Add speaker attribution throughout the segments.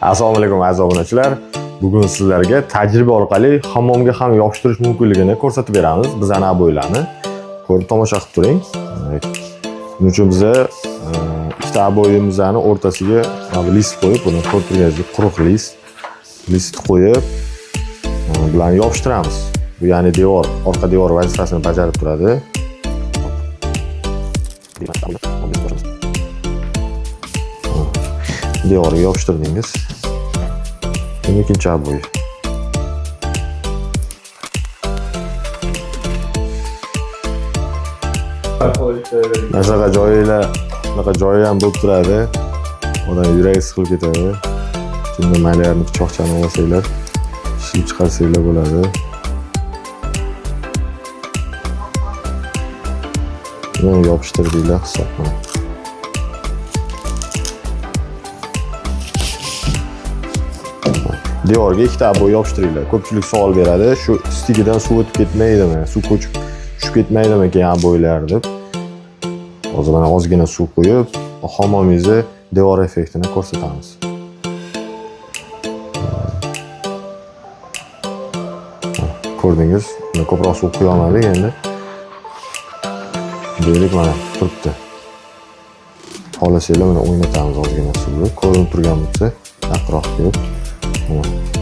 Speaker 1: Assalomu alaykum aziz obunachilar. Bugun sizlarga tajriba orqali hammomga ham yopishtirish mumkinligini ko'rsatib beramiz. Biz ana bo'ylarni ko'rib tomosha qilib turing. Buning uchun biz ikkita aboyimizni o'rtasiga list qo'yib, buni ko'rib turganingizdek quruq list qo'yib bilan yopishtiramiz. Bu ya'ni orqa devor vazifasini bajarib turadi. Devorga yopishtirdingiz. Endi ikkinchi aboy. Nasaqa joyi ham bo'lib turadi. Odam yuragi siqilib ketadi. Shunda maylarni pichoqchani olsanglar, shishib chiqarsanglar bo'ladi. Buni yopishtirdinglar hisobni. Devorga ikkita aboy yopishtiringlar. Ko'pchilik savol beradi, shu stigidan suv o'tib ketmaydimi? Suv ko'chib tushib ketmaydimi keyin aboylar deb. Hozir mana ozgina suv qo'yib, hammomingizni devor effektini ko'rsatamiz. Ko'rdingiz, ko'proq suv qo'ya olmadik endi. Deylik mana turibdi. Xohlasanglar mana o'ynatamiz ozgina suvni. Ko'rinib turgan bo'lsa, yaqinroq kelib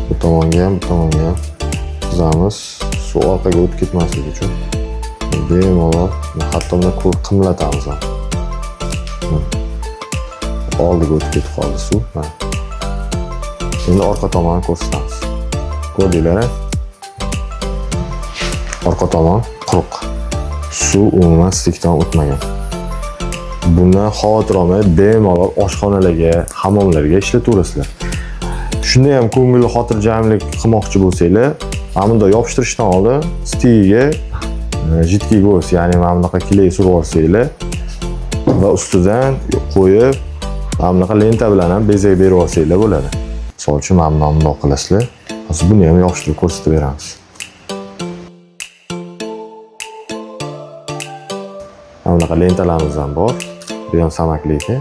Speaker 1: bu tomonga ham qizamiz. Suv orqaga o'tib ketmasligi uchun bemalol hatto buni qimlatamiz. Oldiga o'tib ketib qoldi suv. Endi orqa tomonni ko'rsatamiz. Ko'rdinglar? Orqa tomon quruq. Suv umuman stikdan o'tmagan. Bundan xavotir olmay bemalol oshxonalarga, hammomlarga ishlataverasizlar. Shunda ham ko'ngilli xotirjamlik qilmoqchi bo'lsanglar, mana bunday yopishtirishdan oldin stigiga jidkiy go's, ya'ni mana bunaqa kley surib olsanglar va ustidan qo'yib, mana bunaqa lenta bilan ham bezak berib olsanglar bo'ladi. Misol uchun mana bunday qilasizlar. Hozir buni ham yopishtirib ko'rsatib beramiz. Mana bunaqa lentalarimiz ham bor. Bu ham samakligi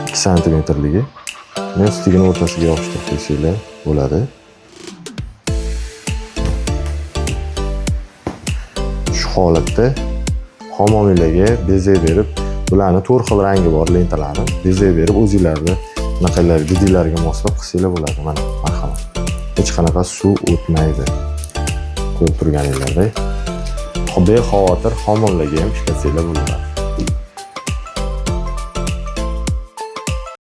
Speaker 1: 2 santimetrligi. Men stigini o'rtasiga yopishtirib qo'ysanglar bo'ladi. Shu holatda hammomlarga bezak berib, bularni 4 xil rangi bor lentalarni bezak berib o'zingizlarni naqalar jiddiylariga moslab qilsanglar bo'ladi. Mana marhamat. Hech qanaqa suv o'tmaydi. Ko'rib turganingizlardek. Bexavotir hammomlarga ham ishlatsanglar bo'ladi.